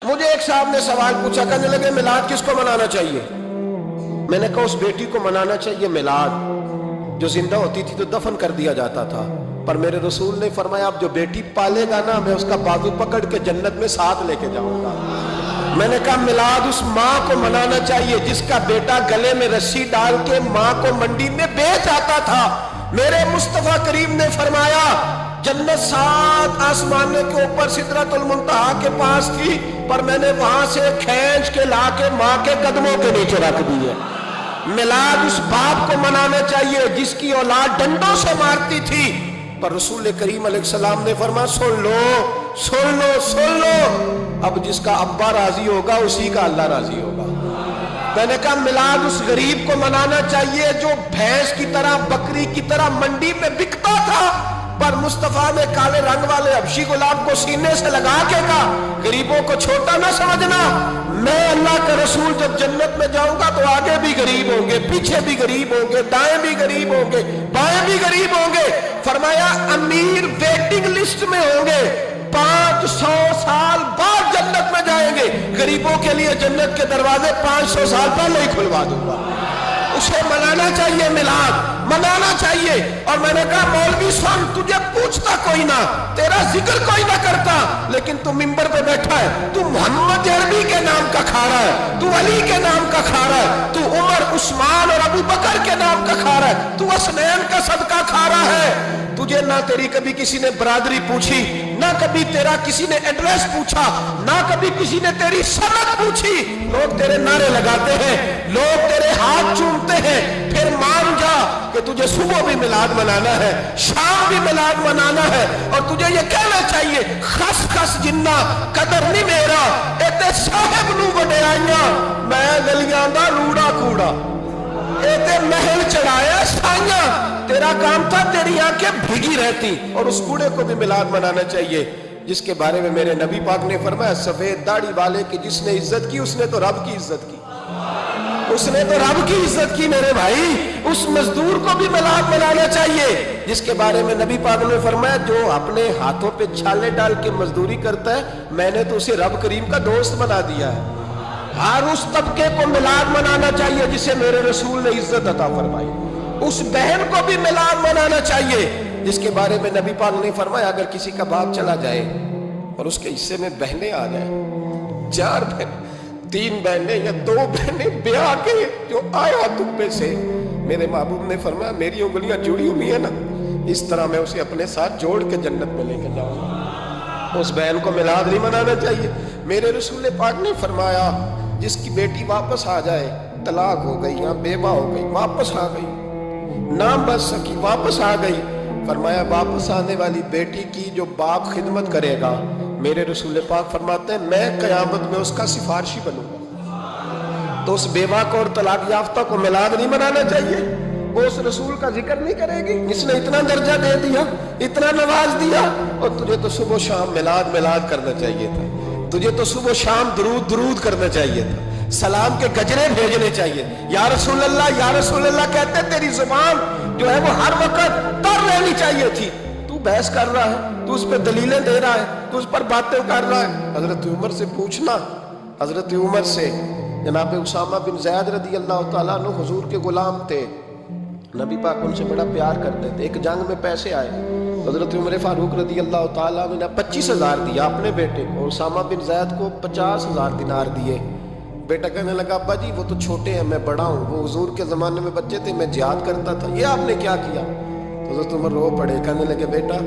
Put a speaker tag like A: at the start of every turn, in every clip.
A: مجھے ایک صاحب نے سوال پوچھا، کہنے لگے میلاد کس کو منانا چاہیے؟ میں نے کہا اس بیٹی کو منانا چاہیے میلاد جو زندہ ہوتی تھی تو دفن کر دیا جاتا تھا، پر میرے رسول نے فرمایا اب جو بیٹی پالے گا نا میں اس کا بازو پکڑ کے جنت میں ساتھ لے کے جاؤں گا۔ میں نے کہا میلاد اس ماں کو منانا چاہیے جس کا بیٹا گلے میں رسی ڈال کے ماں کو منڈی میں بیچ آتا تھا۔ میرے مصطفیٰ کریم نے فرمایا جنت 7 آسمانوں کے اوپر سدرۃ المنتہا کے پاس تھی، پر میں نے وہاں سے کھینچ کے لا کے ماں کے قدموں کے نیچے رکھ دی ہے۔ میلاد اس باپ کو منانا چاہیے جس کی اولاد ڈنڈوں سے مارتی تھی، پر رسول کریم علیہ السلام نے فرمایا سن لو سن لو سن لو، اب جس کا ابا راضی ہوگا اسی کا اللہ راضی ہوگا۔ میں نے کہا میلاد اس غریب کو منانا چاہیے جو بھینس کی طرح بکری کی طرح منڈی میں بکتا تھا، پر مصطفیٰ نے کالے رنگ والے حبشی غلام کو سینے سے لگا کے کہا غریبوں کو چھوٹا نہ سمجھنا، میں اللہ کا رسول جب جنت میں جاؤں گا تو آگے بھی غریب ہوں گے، پیچھے بھی غریب ہوں گے، دائیں بھی غریب ہوں گے، بائیں بھی غریب ہوں گے۔ فرمایا امیر ویٹنگ لسٹ میں ہوں گے، 500 سال بعد جنت میں جائیں گے، غریبوں کے لیے جنت کے دروازے 500 سال پہلے ہی کھلوا دوں گا۔ اسے منانا چاہیے، میلاد منانا چاہیے۔ اور میں نے کہا مولوی سن تجھے پوچھتا کوئی نہ، تیرا ذکر کوئی نہ کرتا، لیکن تو ممبر پہ بیٹھا ہے، تو محمد عربی کے نام کا کھا رہا ہے، تو علی کے نام کا کھا رہا ہے، تو عمر عثمان اور ابو بکر کے نام کا کھا رہا ہے، تو حسنین کا صدقہ کھا رہا ہے۔ تجھے نہ تیری کبھی کسی نے برادری پوچھی، نہ کبھی تیرا کسی نے ایڈریس پوچھا، نہ کبھی کسی نے تیری سند پوچھی۔ لوگ تیرے نعرے لگاتے ہیں، لوگ تیرے ہاتھ چومتے ہیں، پھر مان جا کہ تجھے صبح بھی میلاد منانا ہے، شام بھی میلاد منانا ہے، اور تجھے یہ کہنا چاہیے خس خس جنہ قدر نہیں میرا ایتے صاحب نو وڈیائیاں میں گلیاں دا روڑا کوڑا، ایتے محل چڑھایا سائیاں، تیرا کام تھا تیری آنکھیں بھیگی رہتی۔ اور اس کوڑے کو بھی میلاد منانا چاہیے جس کے بارے میں میرے نبی پاک نے فرمایا سفید داڑھی والے کی جس نے عزت کی اس نے تو رب کی عزت کی، اس نے تو رب کی عزت کی۔ میرے بھائی اس مزدور کو بھی میلاد منانا چاہیے جس کے بارے میں نبی پاک نے فرمایا جو اپنے ہاتھوں پہ چھالے ڈال کے مزدوری کرتا ہے میں نے تو اسے رب کریم کا دوست بنا دیا ہے۔ ہر اس طبقے کو میلاد منانا چاہیے جسے میرے رسول نے عزت عطا فرمائی۔ اس بہن کو بھی میلاد منانا چاہیے جس کے بارے میں نبی پاک نے فرمایا اگر کسی کا باپ چلا جائے اور اس کے حصے میں بہنیں آ جائیں، 4 بہن، 3 بہنیں یا 2 بہنیں بیاہ کے جو آیا تم میں سے، میرے محبوب نے فرمایا میری انگلیاں جڑی ہوئی ہیں نا اس طرح میں اسے اپنے ساتھ جوڑ کے جنت میں لے کے جاؤں گا۔ اس بہن کو میلاد نہیں منانا چاہیے۔ میرے رسول پاک نے فرمایا جس کی بیٹی واپس آ جائے، طلاق ہو گئی یا بیوہ ہو گئی، واپس آ گئی، نہ بچ سکی واپس آ گئی، فرمایا واپس آنے والی بیٹی کی جو باپ خدمت کرے گا میرے رسول پاک فرماتے ہیں میں قیامت میں اس کا سفارشی بنوں گا۔ تو اس بیوہ کو اور طلاق یافتہ کو میلاد نہیں منانا چاہیے، وہ اس رسول کا ذکر نہیں کرے گی جس نے اتنا درجہ دے دیا، اتنا نواز دیا، اور تجھے تو صبح و شام میلاد میلاد کرنا چاہیے تھا، تجھے تو صبح و شام درود درود کرنا چاہیے تھا، سلام کے گجرے بھیجنے چاہیے۔ یا رسول اللہ کہتے تیری زبان جو ہے وہ ہر وقت تر رہنی چاہیے تھی، تو بحث کر رہا ہے، تو اس پہ دلیلیں دے رہا ہے، تو اس پر باتیں کر رہا ہے۔ حضرت عمر سے پوچھنا، حضرت عمر سے، جناب اسامہ بن زید رضی اللہ تعالیٰ عنہ حضور کے غلام تھے، نبی پاک ان سے بڑا پیار کرتے تھے۔ ایک جنگ میں پیسے آئے، حضرت عمر فاروق رضی اللہ تعالیٰ عنہ نے 25,000 دیا اپنے بیٹے کو، اور اسامہ بن زید کو 50,000 دینار دیے۔ بیٹا کہنے لگا ابا جی وہ تو چھوٹے ہیں میں بڑا ہوں، وہ حضور کے زمانے میں بچے تھے میں جہاد کرتا تھا، یہ آپ نے کیا کیا؟ حضرت عمر رو پڑے، کہنے لگے بیٹا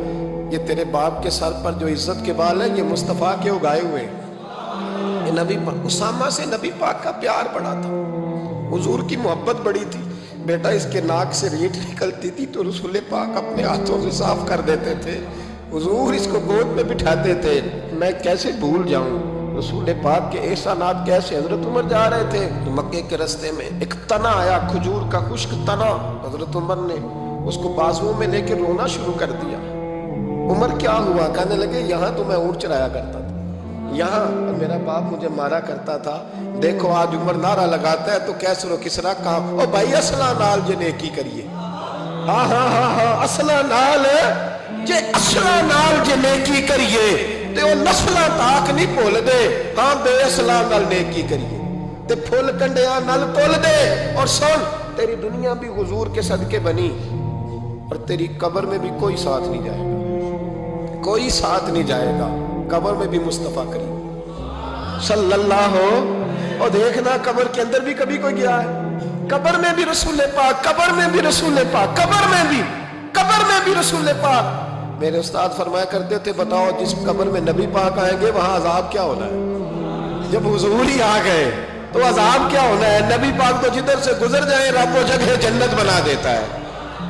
A: یہ تیرے باپ کے سر پر جو عزت کے بال ہیں یہ مصطفیٰ کے اگائے ہوئے ہیں۔ یہ نبی پاک، اسامہ سے نبی پاک کا پیار بڑا تھا، حضور کی محبت بڑی تھی۔ بیٹا اس کے ناک سے ریٹ نکلتی تھی تو رسول پاک اپنے ہاتھوں سے صاف کر دیتے تھے، حضور اس کو گود میں بٹھاتے تھے، میں کیسے بھول جاؤں رسول پاک کے احسانات کیسے۔ حضرت عمر جا رہے تھے تو مکے کے رستے میں ایک تنا آیا، کھجور کا خشک تنا، حضرت عمر نے اس کو بازوؤں میں لے کے رونا شروع کر دیا۔ عمر کیا ہوا؟ کہنے لگے یہاں تو میں اونٹ چرایا کرتا تھا، یہاں میرا باپ مجھے مارا کرتا تھا، دیکھو آج عمر نعرہ لگاتا ہے تو کیسر و کسرا کام، او بھائی اصلہ نال جے نیکی کریے، ہاں اصلہ نال جے، اصلہ نال جے نیکی کریے، تے وہ نسلاں تاک نہیں بھول دے ہاں بے اصلاں نال نیکی کریے تے پھل کنڈیاں نال تول دے اور سن تیری دنیا بھی حضور کے صدقے بنی اور تیری قبر میں بھی کوئی ساتھ نہیں جائے گا، کوئی ساتھ نہیں جائے گا، قبر میں بھی مصطفیٰ کریم صلی اللہ ہو۔ اور دیکھنا قبر کے اندر بھی کبھی کوئی گیا ہے؟ قبر میں بھی رسول پاک، قبر میں بھی رسول پاک، قبر میں بھی رسول پاک۔ میرے استاد فرمایا کرتے تھے بتاؤ جس قبر میں نبی پاک آئیں گے وہاں عذاب کیا ہونا ہے؟ جب حضور ہی آ گئے تو عذاب کیا ہونا ہے؟ نبی پاک تو جدھر سے گزر جائیں رب وہ جگہ جنت بنا دیتا ہے،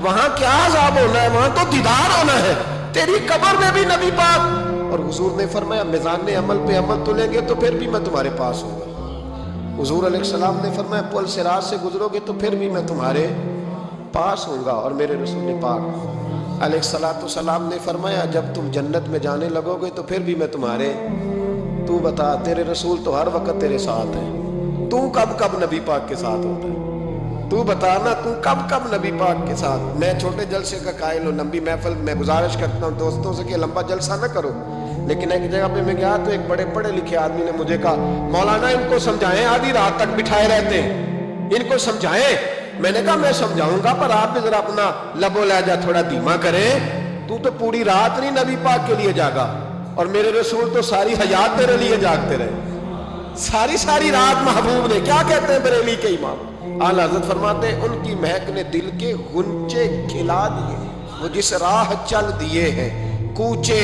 A: وہاں کیا عذاب ہونا ہے؟ وہاں تو دیدار ہونا ہے۔ تیری قبر میں بھی نبی پاک، اور حضور نے فرمایا میزان عمل پہ عمل تلیں گے تو پھر بھی میں تمہارے پاس ہوں گا۔ حضور علیہ السلام نے فرمایا پل صراط سے گزرو گے تو پھر بھی میں تمہارے پاس ہوں گا۔ اور میرے رسول پاک علیہ السلام نے فرمایا جب تم جنت میں جانے لگو گے تو پھر بھی میں تمہارے، تو بتا تیرے رسول تو ہر وقت تیرے ساتھ ہیں، تو کب نبی پاک کے ساتھ ہوتا ہے؟ تو بتانا تو کب نبی پاک کے ساتھ؟ میں چھوٹے جلسے کا قائل ہوں، لمبی محفل میں گزارش کرتا ہوں دوستوں سے کہ لمبا جلسہ نہ کرو، لیکن ایک جگہ پہ میں گیا تو ایک بڑے پڑھے لکھے آدمی نے مجھے کہا مولانا ان کو سمجھائیں، آدھی رات تک بٹھائے رہتے ہیں، ان کو سمجھائیں۔ میں نے کہا میں سمجھاؤں گا پر آپ بھی ذرا اپنا لب و لہجہ تھوڑا دھیما کریں، تو پوری رات نہیں نبی پاک کے لیے جاگا، اور میرے رسول تو ساری حیات تیرے لیے جاگتے رہے، ساری رات محبوب نے، کیا کہتے ہیں بریلی کے امام اعلیٰ حضرت فرماتے ہیں ان کی مہک نے دل کے غنچے کھلا دیے، وہ جس راہ چل دیے ہیں کوچے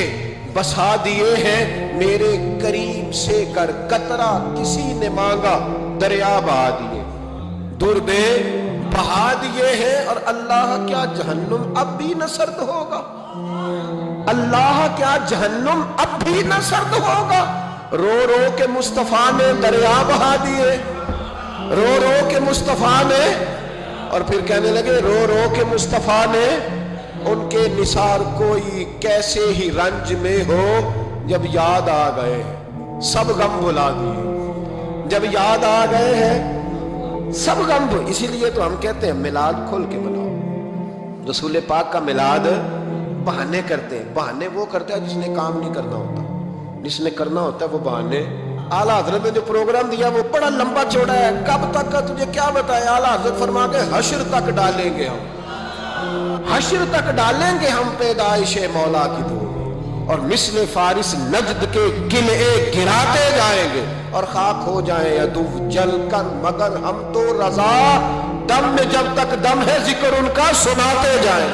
A: بسا دیے ہیں، میرے کریم سے کر قطرہ کسی نے مانگا دریا بہا دیے، دردے بہا دیے ہیں۔ اور اللہ کیا جہنم اب بھی نہ سرد ہوگا؟ اللہ کیا جہنم اب بھی نہ سرد ہوگا؟ رو رو کے مصطفیٰ نے دریا بہا دیے، رو رو کے مصطفیٰ نے، اور پھر کہنے لگے رو رو کے مصطفیٰ نے ان کے نثار کوئی کیسے ہی رنج میں ہو، جب یاد آ گئے سب غم بھلا دیے، جب یاد آ گئے ہیں سب غم۔ اسی لیے تو ہم کہتے ہیں میلاد کھل کے مناؤ۔ رسول پاک کا میلاد بہانے کرتے ہیں، بہانے وہ کرتا ہے جس نے کام نہیں کرنا ہوتا، جس نے کرنا ہوتا ہے وہ بہانے۔ اعلیٰ حضرت نے جو پروگرام دیا وہ بڑا لمبا چوڑا ہے، کب تک کا تجھے کیا بتایا؟ اعلیٰ حضرت فرما کے حشر تک ڈالیں گے ہم، حشر تک ڈالیں گے ہم پیدائش مولا کی دور، اور مثل فارس نجد کے قلعے گراتے جائیں گے، اور خاک ہو جائیں عدو جل کر مگر ہم تو رضا، دم میں جب تک دم ہے ذکر ان کا سناتے جائیں۔